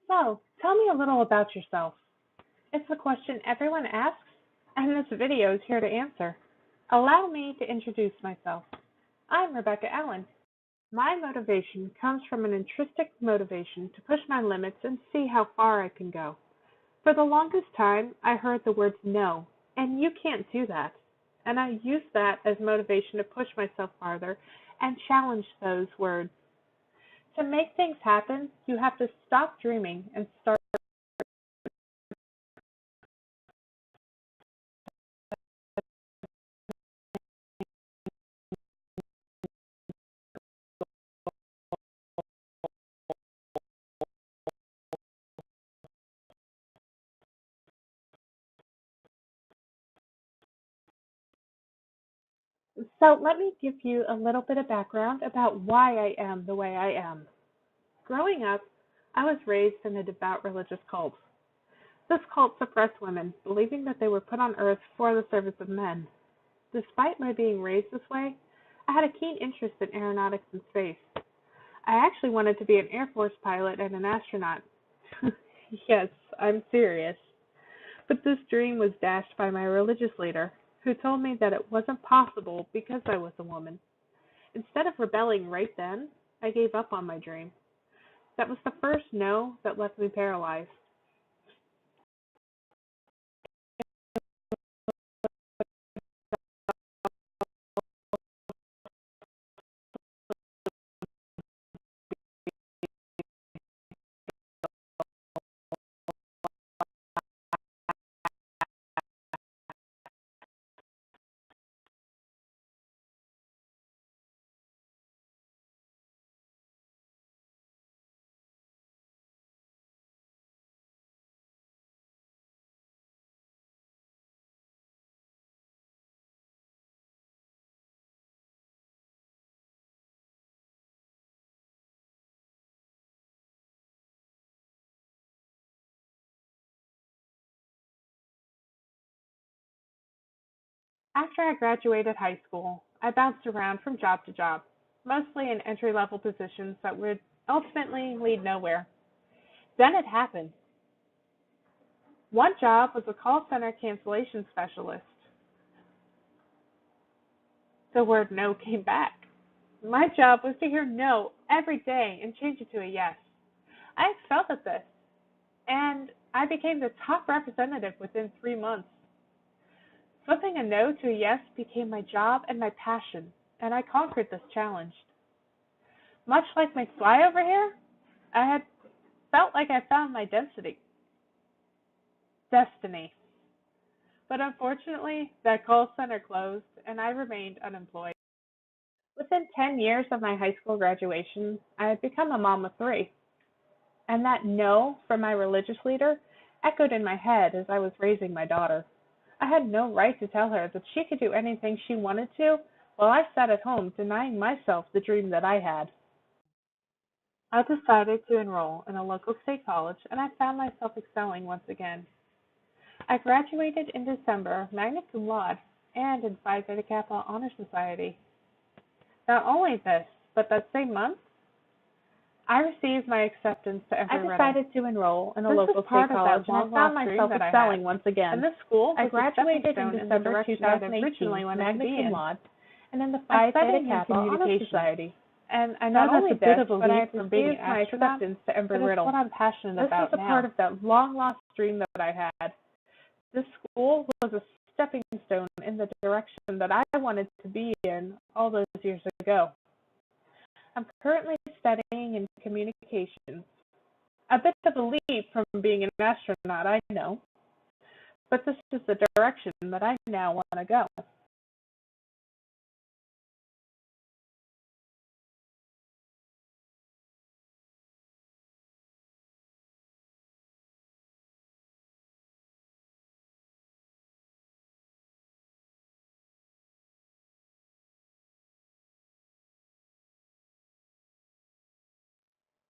So, tell me a little about yourself. It's a question everyone asks, and this video is here to answer. Allow me to introduce myself. I'm Rebecca Allen. My motivation comes from an intrinsic motivation to push my limits and see how far I can go. For the longest time, I heard the words no, and you can't do that. And I used that as motivation to push myself farther and challenge those words. To make things happen, you have to stop dreaming and start. So let me give you a little bit of background about why I am the way I am. Growing up, I was raised in a devout religious cult. This cult suppressed women, believing that they were put on earth for the service of men. Despite my being raised this way, I had a keen interest in aeronautics and space. I actually wanted to be an Air Force pilot and an astronaut. Yes, I'm serious. But this dream was dashed by my religious leader, who told me that it wasn't possible because I was a woman. Instead of rebelling right then, I gave up on my dream. That was the first no that left me paralyzed. After I graduated high school, I bounced around from job to job, mostly in entry-level positions that would ultimately lead nowhere. Then it happened. One job was a call center cancellation specialist. The word no came back. My job was to hear no every day and change it to a yes. I excelled at this, and I became the top representative within 3 months. Flipping a no to a yes became my job and my passion, and I conquered this challenge. Much like my fly over here, I had felt like I found my destiny. But unfortunately, that call center closed, and I remained unemployed. Within 10 years of my high school graduation, I had become a mom of three, and that no from my religious leader echoed in my head as I was raising my daughter. I had no right to tell her that she could do anything she wanted to while I sat at home denying myself the dream that I had. I decided to enroll in a local state college, and I found myself excelling once again. I graduated in December, magna cum laude, and in Phi Beta Kappa Honor Society. Not only this, but that same month, I received my acceptance to Embry Riddle. I decided to enroll in a local state college, and I found myself excelling once again. In this school, I graduated in December 2018, magna cum laude, and in the Phi Beta Kappa Honor Society. And I know that's a bit of a leap from being an astronaut, to Embry Riddle. What I'm passionate about now. This is a part of that long-lost dream that I had. This school was a stepping stone in the direction that I wanted to be in all those years ago. I'm currently studying in communications. A bit of a leap from being an astronaut, I know, but this is the direction that I now want to go.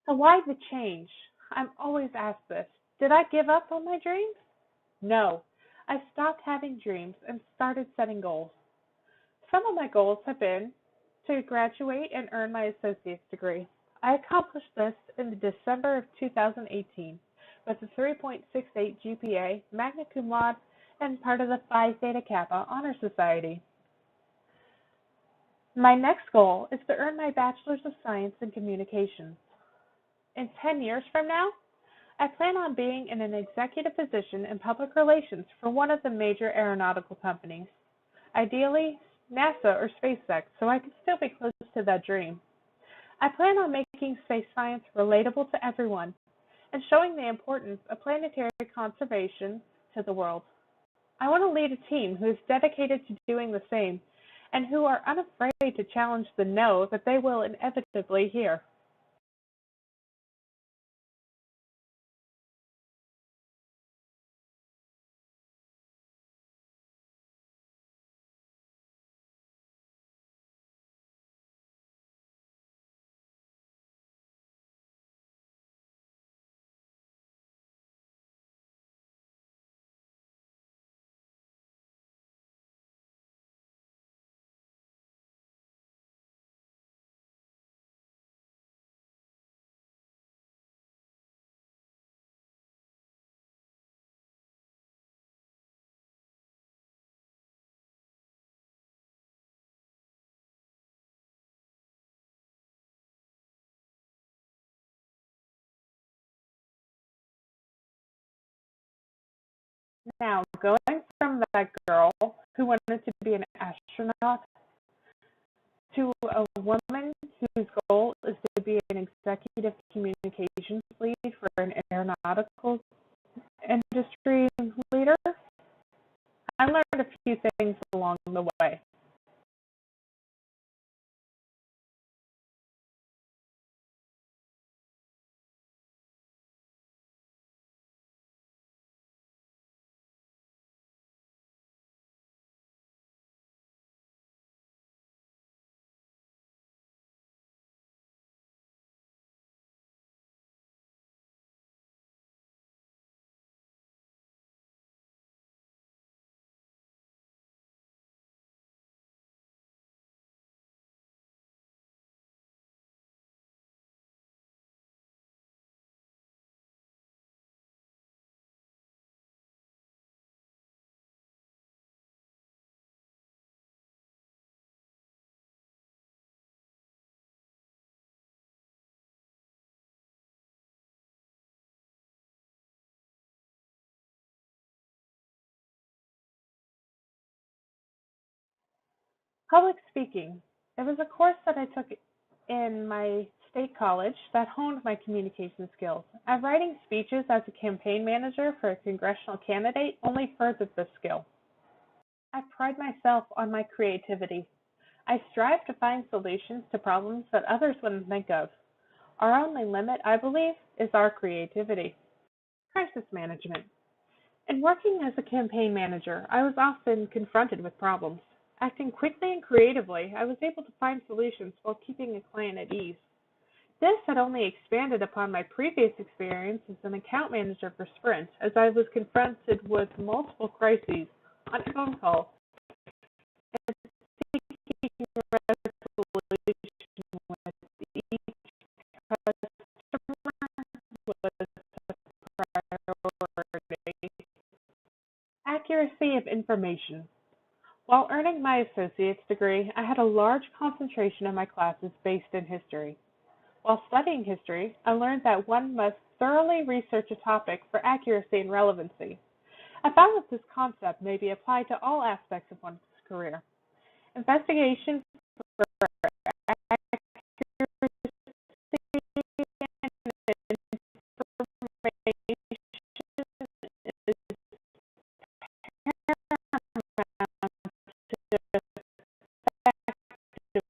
So why the change? I'm always asked this. Did I give up on my dreams? No. I stopped having dreams and started setting goals. Some of my goals have been to graduate and earn my associate's degree. I accomplished this in December of 2018, with a 3.68 GPA, magna cum laude, and part of the Phi Theta Kappa Honor Society. My next goal is to earn my Bachelor's of Science in Communications. In 10 years from now, I plan on being in an executive position in public relations for one of the major aeronautical companies, ideally NASA or SpaceX, so I can still be close to that dream. I plan on making space science relatable to everyone and showing the importance of planetary conservation to the world. I want to lead a team who is dedicated to doing the same and who are unafraid to challenge the no that they will inevitably hear. Now, going from that girl who wanted to be an astronaut to a woman whose goal is to be an executive communications lead for an aeronautical industry leader, I learned a few things along the way. Public speaking. It was a course that I took in my state college that honed my communication skills. And writing speeches as a campaign manager for a congressional candidate only furthered this skill. I pride myself on my creativity. I strive to find solutions to problems that others wouldn't think of. Our only limit, I believe, is our creativity. Crisis management. In working as a campaign manager, I was often confronted with problems. Acting quickly and creatively, I was able to find solutions while keeping a client at ease. This had only expanded upon my previous experience as an account manager for Sprint, as I was confronted with multiple crises on a phone call and seeking resolution with each customer was a priority. Accuracy of information. While earning my associate's degree, I had a large concentration of my classes based in history. While studying history, I learned that one must thoroughly research a topic for accuracy and relevancy. I found that this concept may be applied to all aspects of one's career. Investigation for accuracy and information is paramount to effective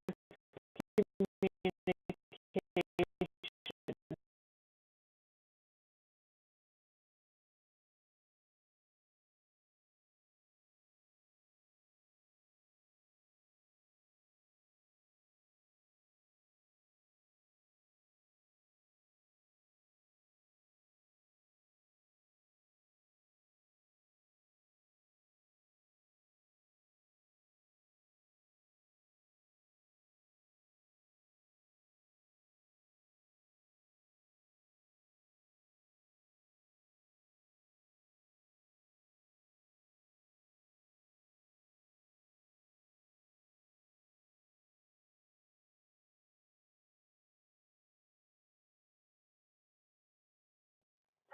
communication.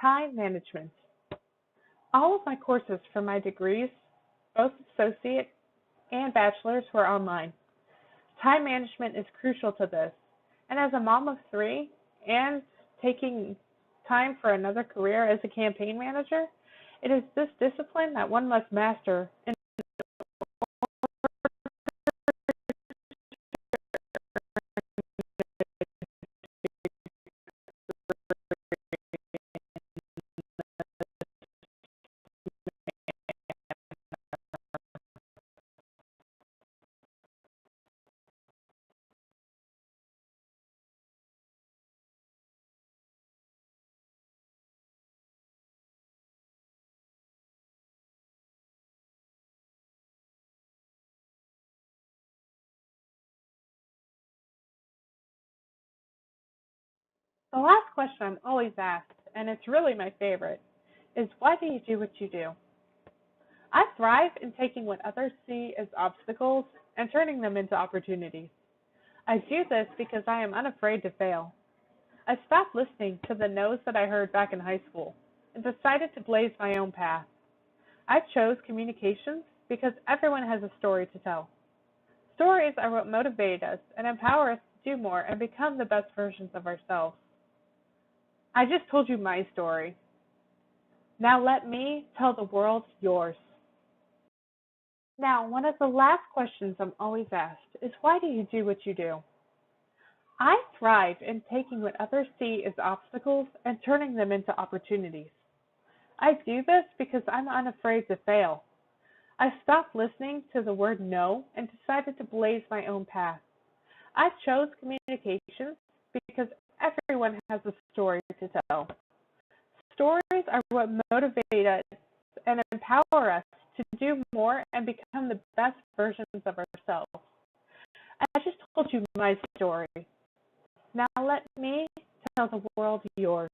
Time management. All of my courses for my degrees, both associate and bachelor's, were online. Time management is crucial to this, and as a mom of three and taking time for another career as a campaign manager, it is this discipline that one must master in the last question I'm always asked, and it's really my favorite, is why do you do what you do? I thrive in taking what others see as obstacles and turning them into opportunities. I do this because I am unafraid to fail. I stopped listening to the no's that I heard back in high school and decided to blaze my own path. I chose communications because everyone has a story to tell. Stories are what motivate us and empower us to do more and become the best versions of ourselves. I just told you my story. Now let me tell the world yours. Now, one of the last questions I'm always asked is why do you do what you do? I thrive in taking what others see as obstacles and turning them into opportunities. I do this because I'm unafraid to fail. I stopped listening to the word no and decided to blaze my own path. I chose communications because everyone has a story to tell. Stories are what motivate us and empower us to do more and become the best versions of ourselves. I just told you my story. Now let me tell the world yours.